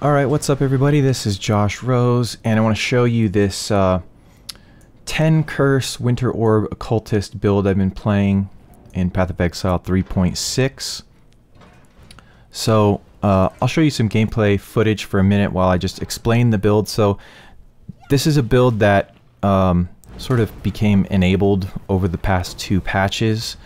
Alright, what's up everybody? This is JOSHROSE, and I want to show you this 10 Curse Winter Orb Occultist build I've been playing in Path of Exile 3.6. So, I'll show you some gameplay footage for a minute while I just explain the build. So, this is a build that sort of became enabled over the past 2 patches.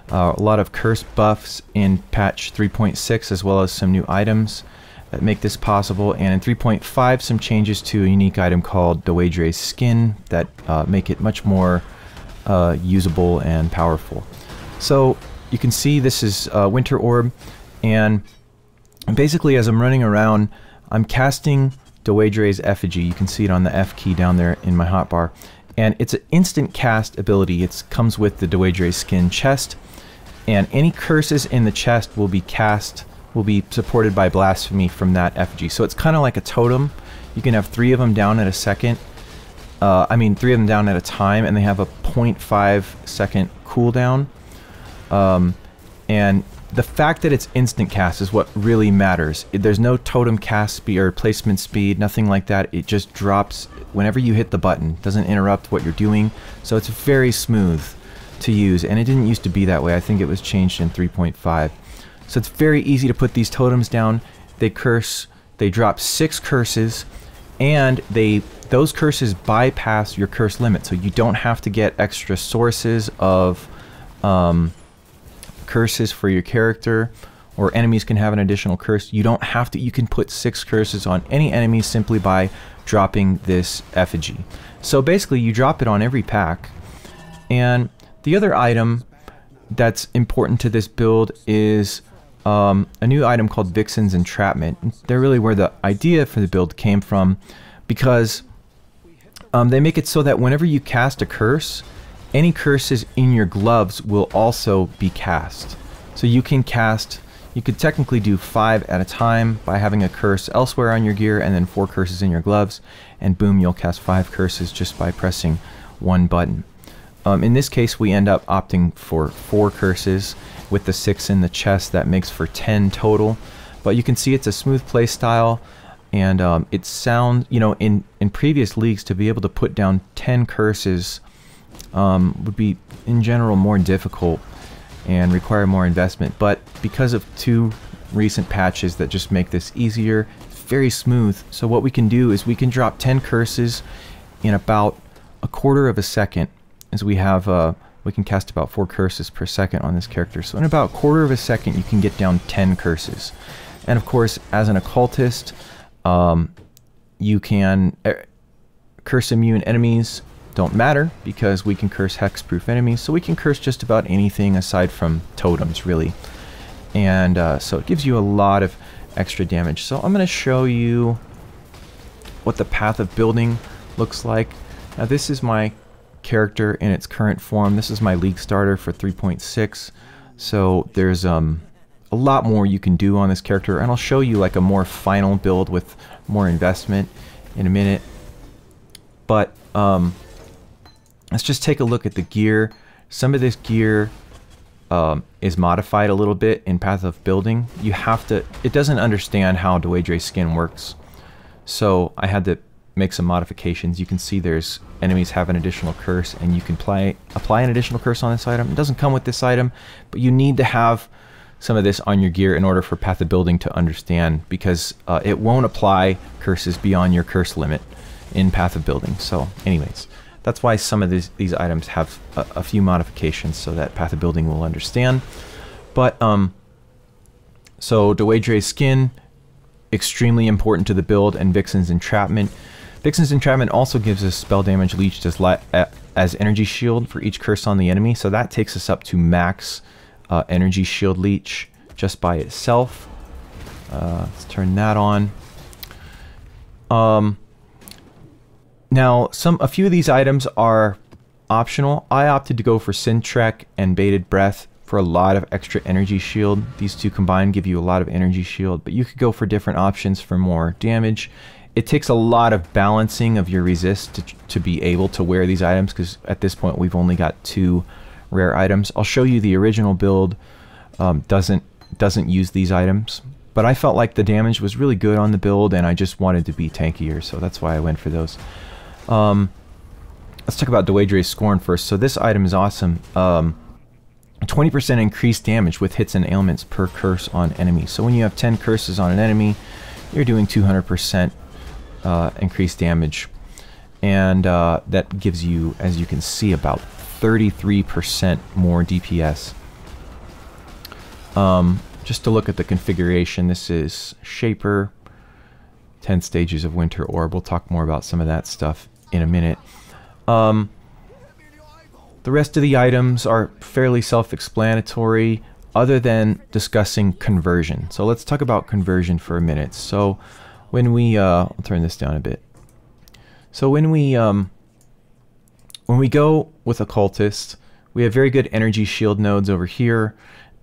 A lot of curse buffs in patch 3.6 as well as some new items that make this possible, and in 3.5 some changes to a unique item called Doedre's skin that make it much more usable and powerful. So you can see this is Winter Orb, and basically as I'm running around I'm casting Doedre's effigy. You can see it on the F key down there in my hotbar, and it's an instant cast ability. It comes with the Doedre's skin chest, and any curses in the chest will be supported by blasphemy from that effigy. So it's kind of like a totem. You can have 3 of them down at a second. 3 of them down at a time, and they have a 0.5 second cooldown. And the fact that it's instant cast is what really matters. There's no totem cast speed or placement speed, nothing like that. It just drops whenever you hit the button. It doesn't interrupt what you're doing. So it's very smooth to use, and it didn't used to be that way. I think it was changed in 3.5. So it's very easy to put these totems down. They drop 6 curses, and those curses bypass your curse limit. So you don't have to get extra sources of curses for your character, or enemies can have an additional curse. You don't have to. You can put 6 curses on any enemy simply by dropping this effigy. So basically you drop it on every pack. And the other item that's important to this build is a new item called Vixen's Entrapment. They're really where the idea for the build came from, because they make it so that whenever you cast a curse, any curses in your gloves will also be cast. So you could technically do 5 at a time by having a curse elsewhere on your gear and then 4 curses in your gloves, and boom, you'll cast 5 curses just by pressing 1 button. In this case we end up opting for 4 curses with the 6 in the chest. That makes for 10 total, but you can see it's a smooth play style, and it sounds, you know, in previous leagues to be able to put down 10 curses would be in general more difficult and require more investment, but because of 2 recent patches that just make this easier, it's very smooth. So what we can do is we can drop 10 curses in about a quarter of a second, as we have we can cast about 4 curses per second on this character. So in about a quarter of a second you can get down 10 curses. And of course, as an occultist, you can curse immune enemies don't matter, because we can curse hexproof enemies, so we can curse just about anything aside from totems, really. And so it gives you a lot of extra damage. So I'm going to show you what the path of building looks like. Now this is my character in its current form. This is my league starter for 3.6. So there's a lot more you can do on this character, and I'll show you like a more final build with more investment in a minute. But let's just take a look at the gear. Some of this gear is modified a little bit in Path of Building. It doesn't understand how Doedre's skin works, so I had to make some modifications. You can see there's enemies have an additional curse, and you can apply an additional curse on this item. It doesn't come with this item, but you need to have some of this on your gear in order for Path of Building to understand, because it won't apply curses beyond your curse limit in Path of Building. So anyways, that's why some of these items have a few modifications so that Path of Building will understand. But so Doedre's skin, extremely important to the build, and Vixen's Entrapment. Vixen's Entrapment also gives us spell damage leached as energy shield for each curse on the enemy, so that takes us up to max energy shield leech just by itself. Let's turn that on. Now, a few of these items are optional. I opted to go for Syntrek and Bated Breath for a lot of extra energy shield. These 2 combined give you a lot of energy shield, but you could go for different options for more damage. It takes a lot of balancing of your resist to be able to wear these items, because at this point we've only got 2 rare items. I'll show you the original build doesn't use these items. But I felt like the damage was really good on the build, and I just wanted to be tankier, so that's why I went for those. Let's talk about Doedre's Scorn first. So this item is awesome. 20% increased damage with hits and ailments per curse on enemies. So when you have 10 curses on an enemy, you're doing 200% increased damage. And that gives you, as you can see, about 33% more DPS. Just to look at the configuration, this is Shaper, 10 stages of Winter Orb. We'll talk more about some of that stuff in a minute. The rest of the items are fairly self-explanatory, other than discussing conversion. So let's talk about conversion for a minute. So when we, I'll turn this down a bit. So when we go with Occultist, we have very good energy shield nodes over here,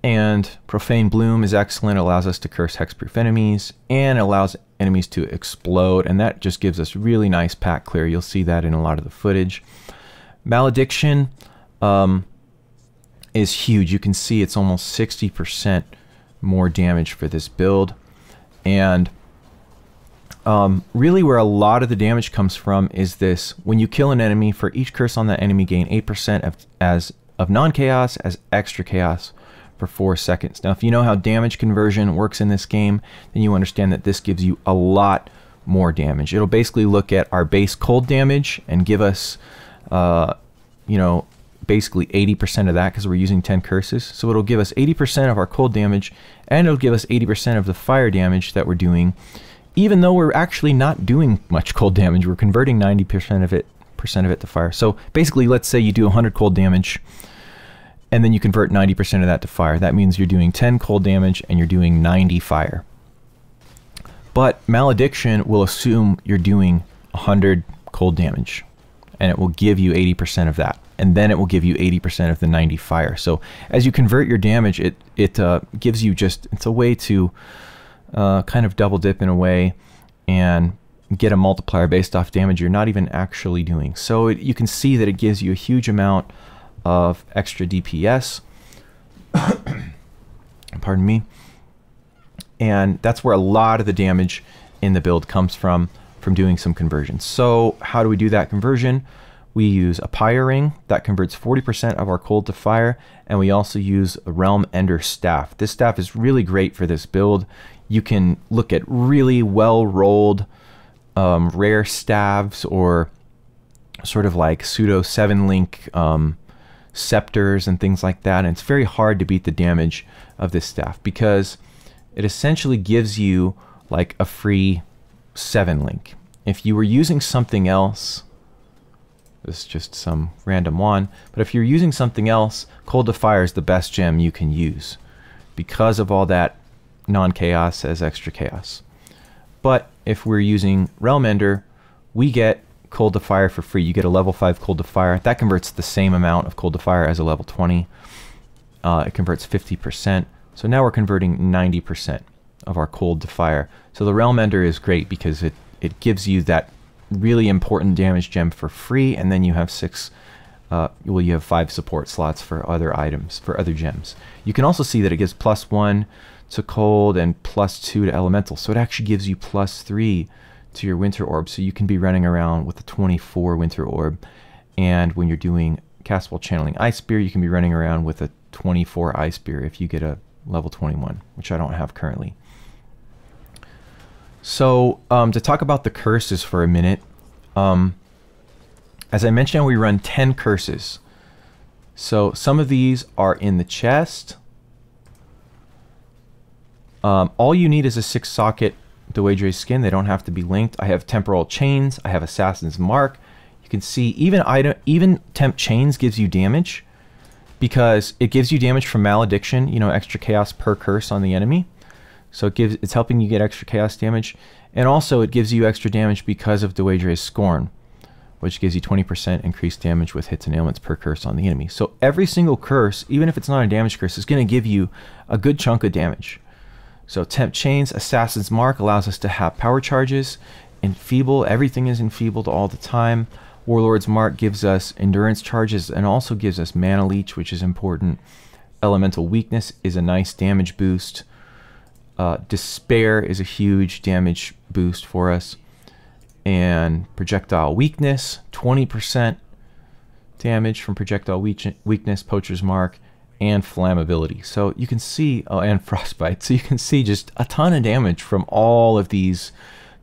and Profane Bloom is excellent, allows us to curse hexproof enemies, and allows enemies to explode, and that just gives us really nice pack clear. You'll see that in a lot of the footage. Malediction is huge. You can see it's almost 60% more damage for this build, and really where a lot of the damage comes from is this: when you kill an enemy, for each curse on that enemy, gain 8% of non-chaos as extra chaos for 4 seconds. Now if you know how damage conversion works in this game, then you understand that this gives you a lot more damage. It'll basically look at our base cold damage and give us you know, basically 80% of that, because we're using 10 curses. So it'll give us 80% of our cold damage, and it'll give us 80% of the fire damage that we're doing, even though we're actually not doing much cold damage. We're converting 90% of it to fire. So basically, let's say you do 100 cold damage, and then you convert 90% of that to fire. That means you're doing 10 cold damage and you're doing 90 fire. But Malediction will assume you're doing 100 cold damage, and it will give you 80% of that, and then it will give you 80% of the 90 fire. So as you convert your damage, it gives you it's a way to kind of double dip in a way and get a multiplier based off damage you're not even actually doing. So you can see that it gives you a huge amount of extra DPS. Pardon me. And that's where a lot of the damage in the build comes from doing some conversions. So how do we do that conversion? We use a Pyre Ring that converts 40% of our cold to fire, and we also use a Realm Ender Staff. This staff is really great for this build. You can look at really well-rolled rare staves, or sort of like pseudo 7-link scepters and things like that, and it's very hard to beat the damage of this staff because it essentially gives you like a free 7-link. If you were using something else, this is just some random one, but if you're using something else, Cold to Fire is the best gem you can use because of all that non-chaos as extra chaos. But if we're using Realm Ender, we get Cold to Fire for free. You get a level 5 Cold to Fire. That converts the same amount of Cold to Fire as a level 20. It converts 50%. So now we're converting 90% of our Cold to Fire. So the Realm Ender is great because it gives you that really important damage gem for free, and then you have you have 5 support slots for other items, for other gems. You can also see that it gives +1 to cold and +2 to elemental. So it actually gives you +3 to your Winter Orb, so you can be running around with a 24 Winter Orb, and when you're doing cast while channeling Ice Spear, you can be running around with a 24 Ice Spear if you get a level 21, which I don't have currently. So to talk about the curses for a minute, as I mentioned, we run 10 curses. So some of these are in the chest. All you need is a 6-socket Doedre skin. They don't have to be linked. I have Temporal Chains. I have Assassin's Mark. You can see even Temp Chains gives you damage because it gives you damage from Malediction, you know, extra chaos per curse on the enemy. So it's helping you get extra chaos damage, and also it gives you extra damage because of Doedre's Scorn, which gives you 20% increased damage with hits and ailments per curse on the enemy. So every single curse, even if it's not a damage curse, is going to give you a good chunk of damage. So Temp Chains, Assassin's Mark allows us to have power charges, Enfeeble, everything is enfeebled all the time. Warlord's Mark gives us endurance charges and also gives us mana leech, which is important. Elemental Weakness is a nice damage boost. Despair is a huge damage boost for us. And projectile weakness, 20% damage from projectile weakness, poacher's mark, and flammability. So you can see, oh, and frostbite. So you can see just a ton of damage from all of these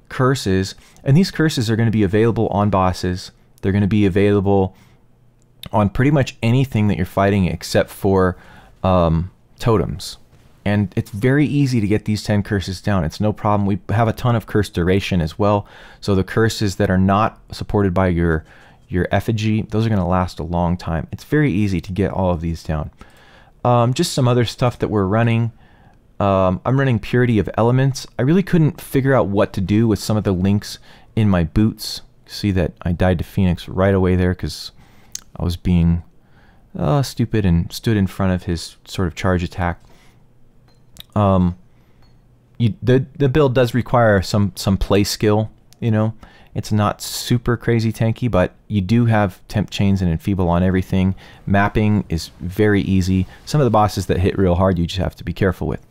curses. And these curses are going to be available on bosses. They're going to be available on pretty much anything that you're fighting except for totems. And it's very easy to get these 10 curses down. It's no problem. We have a ton of curse duration as well. So the curses that are not supported by your effigy, those are going to last a long time. It's very easy to get all of these down. Just some other stuff that we're running. I'm running Purity of Elements. I really couldn't figure out what to do with some of the links in my boots. See that I died to Phoenix right away there because I was being stupid and stood in front of his sort of charge attack. The build does require some play skill, you know. It's not super crazy tanky, but you do have temp chains and enfeeble on everything. Mapping is very easy. Some of the bosses that hit real hard you just have to be careful with.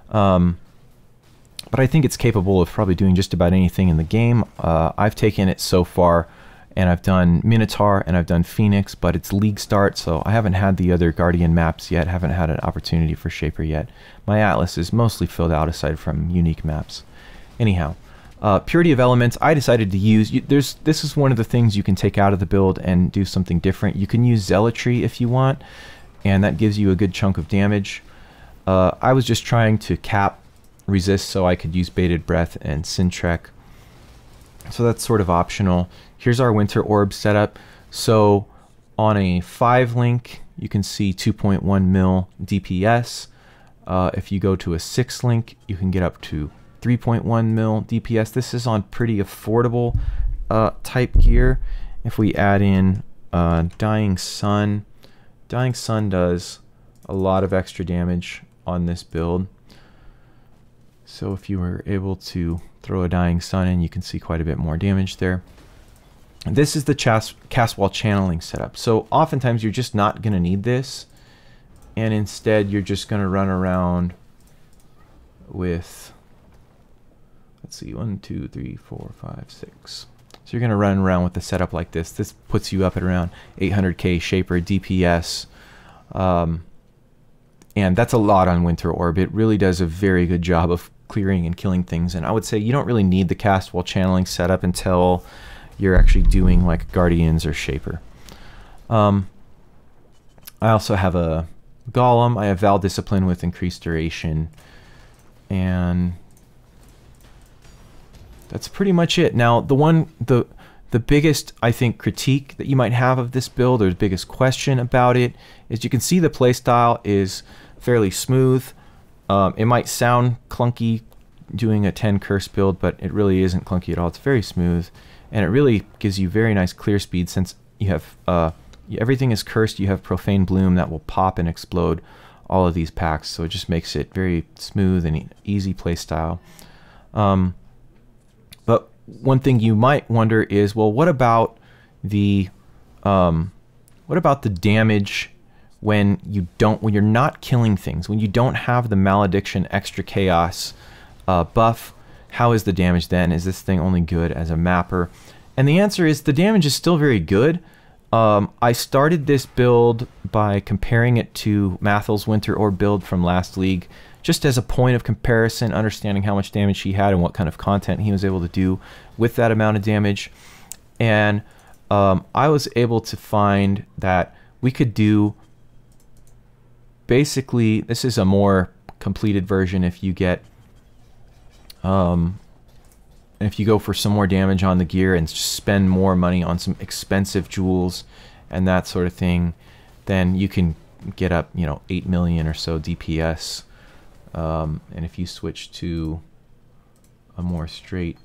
But I think it's capable of probably doing just about anything in the game. I've taken it so far, and I've done Minotaur and I've done Phoenix, but it's League start, so I haven't had the other Guardian maps yet, haven't had an opportunity for Shaper yet. My Atlas is mostly filled out aside from unique maps. Anyhow, Purity of Elements, I decided to use, this is one of the things you can take out of the build and do something different. You can use Zealotry if you want, and that gives you a good chunk of damage. I was just trying to cap resist so I could use Bated Breath and Sintrek. So that's sort of optional. Here's our Winter Orb setup. So on a 5 link, you can see 2.1 mil DPS. If you go to a 6 link, you can get up to 3.1 mil DPS. This is on pretty affordable type gear. If we add in Dying Sun does a lot of extra damage on this build. So if you were able to throw a Dying Sun in, you can see quite a bit more damage there. This is the cast while channeling setup. So oftentimes you're just not going to need this, and instead you're just going to run around with, let's see, 1, 2, 3, 4, 5, 6. So you're going to run around with a setup like this. This puts you up at around 800k Shaper DPS. And that's a lot on Winter Orb. It really does a very good job of clearing and killing things. And I would say you don't really need the cast while channeling setup until you're actually doing like Guardians or Shaper. I also have a Golem. I have Val Discipline with increased duration. And that's pretty much it. Now, the biggest, I think, critique that you might have of this build, or the biggest question about it, is you can see the playstyle is fairly smooth. It might sound clunky doing a 10 curse build, but it really isn't clunky at all. It's very smooth, and it really gives you very nice clear speed since you have everything is cursed. You have Profane Bloom that will pop and explode all of these packs, so it just makes it very smooth and easy playstyle. But one thing you might wonder is, well, what about the damage when you're not killing things, when you don't have the Malediction extra chaos buff? How is the damage then? Is this thing only good as a mapper? And the answer is the damage is still very good. I started this build by comparing it to Mathel's Winter Orb build from last league, just as a point of comparison, understanding how much damage he had and what kind of content he was able to do with that amount of damage. And I was able to find that we could do, basically, this is a more completed version if you get, if you go for some more damage on the gear and just spend more money on some expensive jewels and that sort of thing, then you can get up, 8 million or so DPS. And if you switch to a more straight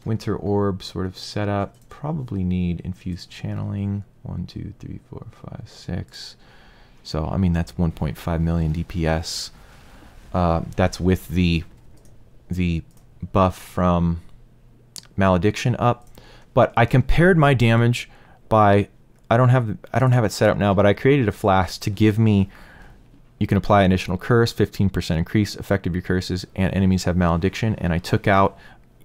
Winter Orb sort of setup, probably need infused channeling. 1, 2, 3, 4, 5, 6. So I mean that's 1.5 million DPS. That's with the buff from Malediction up. But I compared my damage by, I don't have it set up now, but I created a flask to give me you can apply an additional curse, 15% increase effective your curses, and enemies have malediction. And I took out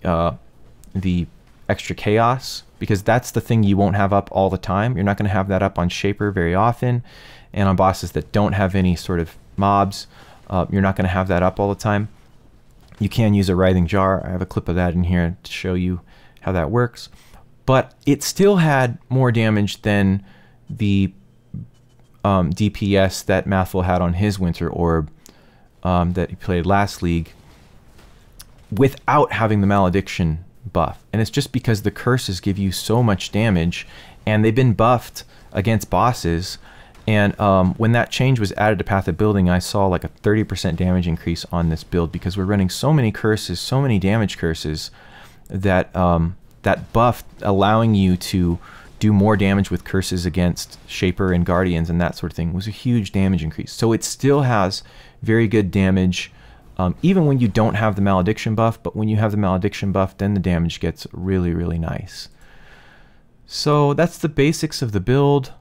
the extra chaos because that's the thing you won't have up all the time. You're not going to have that up on Shaper very often, and on bosses that don't have any sort of mobs, you're not going to have that up all the time. You can use a Writhing Jar. I have a clip of that in here to show you how that works. But it still had more damage than the DPS that Mathful had on his Winter Orb that he played last league without having the Malediction buff. And it's just because the curses give you so much damage, and they've been buffed against bosses. And when that change was added to Path of Building, I saw like a 30% damage increase on this build because we're running so many curses, so many damage curses, that that buff allowing you to do more damage with curses against Shaper and Guardians and that sort of thing was a huge damage increase. So it still has very good damage, even when you don't have the Malediction buff. But when you have the Malediction buff, then the damage gets really, really nice. So that's the basics of the build.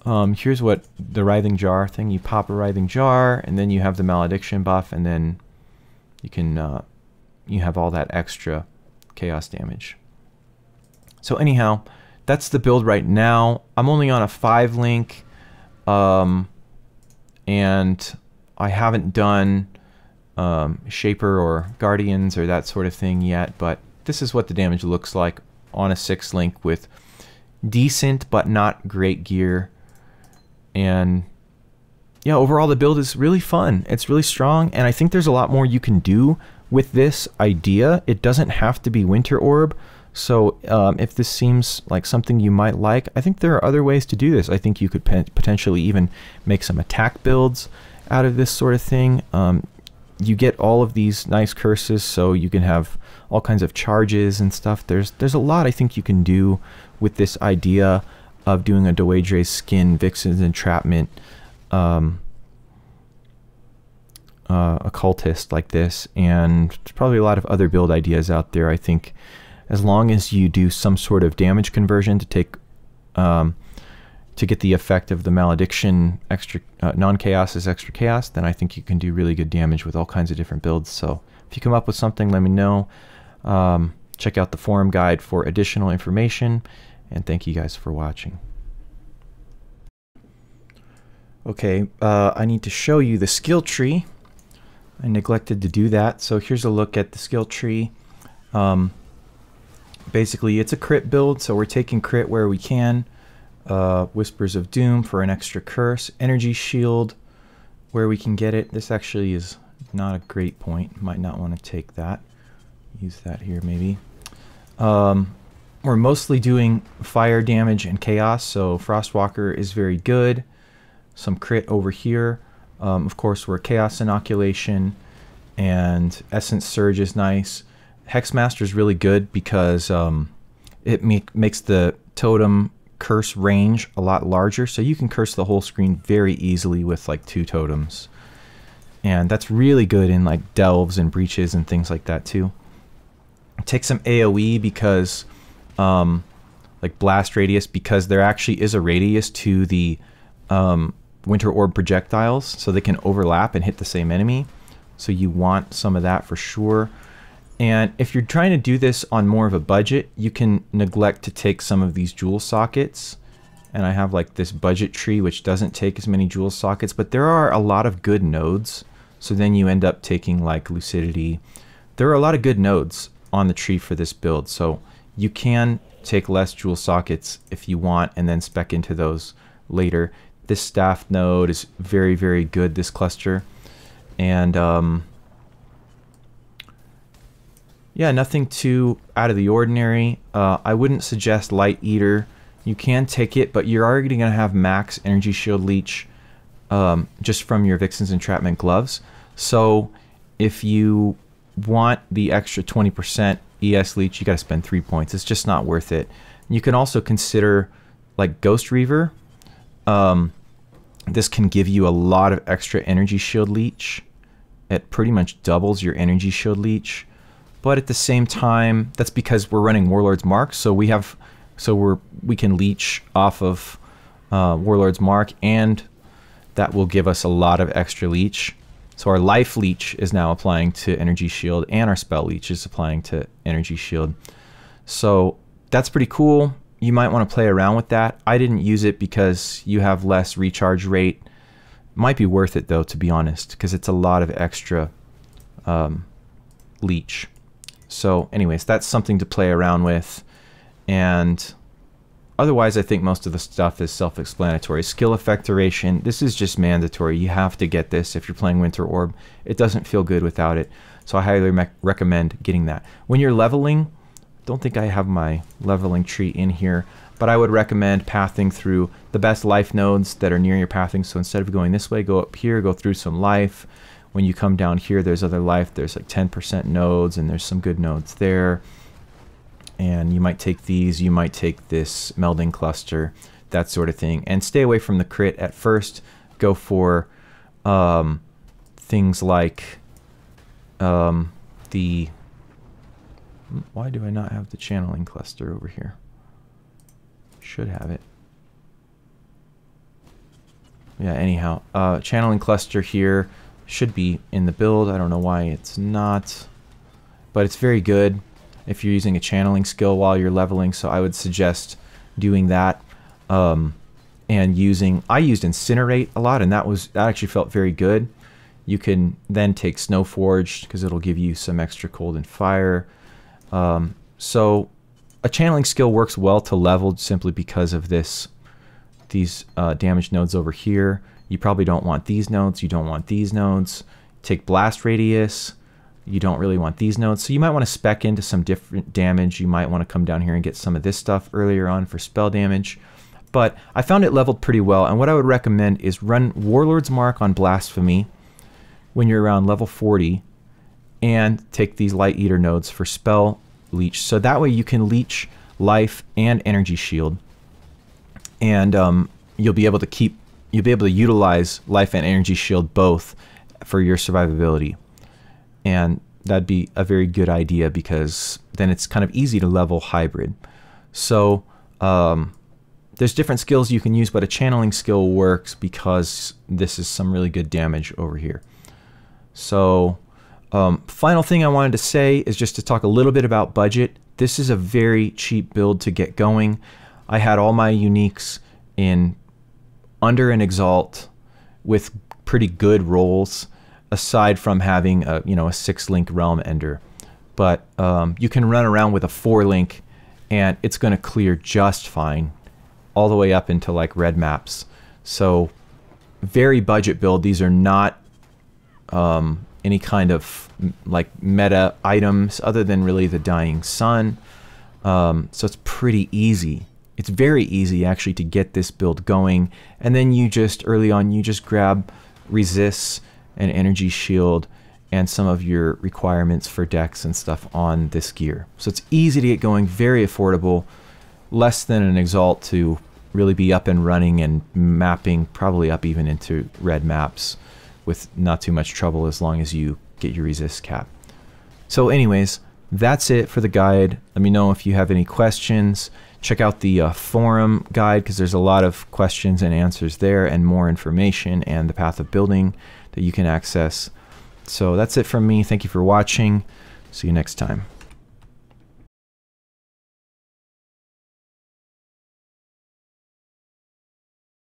Here's what the Writhing Jar thing, you pop a Writhing Jar, and then you have the Malediction buff, and then you can you have all that extra chaos damage. So anyhow, that's the build right now. I'm only on a 5 link, and I haven't done Shaper or Guardians or that sort of thing yet, but this is what the damage looks like on a 6 link with decent but not great gear. And yeah, overall the build is really fun. It's really strong, and I think there's a lot more you can do with this idea. It doesn't have to be Winter Orb. So if this seems like something you might like, I think there are other ways to do this. I think you could potentially even make some attack builds out of this sort of thing. You get all of these nice curses, so you can have all kinds of charges and stuff. There's a lot I think you can do with this idea of doing a Doedre skin, Vixen's Entrapment, Occultist like this, and there's probably a lot of other build ideas out there. I think as long as you do some sort of damage conversion to take to get the effect of the Malediction extra non-chaos is extra chaos, then I think you can do really good damage with all kinds of different builds. So if you come up with something, let me know. Check out the forum guide for additional information, and thank you guys for watching. Okay, I need to show you the skill tree. I neglected to do that, so here's a look at the skill tree. Basically, it's a crit build, so we're taking crit where we can. Whispers of Doom for an extra curse. Energy Shield where we can get it. This actually is not a great point. Might not want to take that. Use that here maybe. We're mostly doing fire damage and chaos, so Frostwalker is very good. Some crit over here. Of course, we're Chaos Inoculation, and Essence Surge is nice. Hexmaster is really good because it makes the totem curse range a lot larger, so you can curse the whole screen very easily with like 2 totems. And that's really good in like delves and breaches and things like that too. Take some AoE because like blast radius, because there actually is a radius to the Winter Orb projectiles, so they can overlap and hit the same enemy. So you want some of that for sure. And if you're trying to do this on more of a budget, you can neglect to take some of these jewel sockets. And I have like this budget tree which doesn't take as many jewel sockets, but there are a lot of good nodes. So then you end up taking like Lucidity. There are a lot of good nodes on the tree for this build, so you can take less jewel sockets if you want and then spec into those later. This staff node is very, very good, this cluster. And yeah, nothing too out of the ordinary. I wouldn't suggest Light Eater. You can take it, but you're already going to have max Energy Shield Leech just from your Vixen's Entrapment gloves. So if you want the extra 20% ES Leech, you got to spend 3 points. It's just not worth it. You can also consider like Ghost Reaver. This can give you a lot of extra Energy Shield Leech. It pretty much doubles your Energy Shield Leech. But at the same time, that's because we're running Warlord's Mark, so we can leech off of Warlord's Mark and that will give us a lot of extra leech. So our life leech is now applying to energy shield, and our spell leech is applying to energy shield. So that's pretty cool. You might want to play around with that. I didn't use it because you have less recharge rate. Might be worth it though, to be honest, because it's a lot of extra leech. So anyways, that's something to play around with. And otherwise, I think most of the stuff is self-explanatory. Skill effect duration, this is just mandatory. You have to get this if you're playing Winter Orb. It doesn't feel good without it. So I highly recommend getting that. When you're leveling, don't think I have my leveling tree in here, but I would recommend pathing through the best life nodes that are near your pathing. So instead of going this way, go up here, go through some life. When you come down here, there's other life. There's like 10% nodes, and there's some good nodes there. And you might take these, you might take this melding cluster, that sort of thing. And stay away from the crit at first. Go for things like the... Why do I not have the channeling cluster over here? Should have it. Yeah, anyhow. Channeling cluster here should be in the build. I don't know why it's not. But it's very good if you're using a channeling skill while you're leveling. So I would suggest doing that. And I used Incinerate a lot, and that actually felt very good. You can then take Snowforged because it'll give you some extra cold and fire. So a channeling skill works well to level simply because of these damage nodes over here. You probably don't want these nodes. You don't want these nodes. Take Blast Radius. You don't really want these nodes. So you might want to spec into some different damage. You might want to come down here and get some of this stuff earlier on for spell damage. But I found it leveled pretty well. And what I would recommend is run Warlord's Mark on Blasphemy when you're around level 40. And take these Light Eater nodes for spell leech. So that way you can leech life and energy shield. And you'll be able to utilize life and energy shield both for your survivability. And that'd be a very good idea because then it's kind of easy to level hybrid. So there's different skills you can use, but a channeling skill works because this is some really good damage over here. So final thing I wanted to say is just to talk a little bit about budget. This is a very cheap build to get going. I had all my uniques in under an Exalt with pretty good rolls, aside from having a 6-link Realm Ender. But you can run around with a 4-link and it's going to clear just fine all the way up into like red maps. So very budget build. These are not any kind of like meta items other than really the Dying Sun. So it's pretty easy. It's very easy actually to get this build going. And then you just early on, you just grab resists and energy shield and some of your requirements for decks and stuff on this gear. So it's easy to get going, very affordable, less than an Exalt to really be up and running and mapping, probably up even into red maps with not too much trouble as long as you get your resist cap. So anyways, that's it for the guide. Let me know if you have any questions. Check out the forum guide because there's a lot of questions and answers there and more information and the path of building that you can access. So that's it from me. Thank you for watching. See you next time.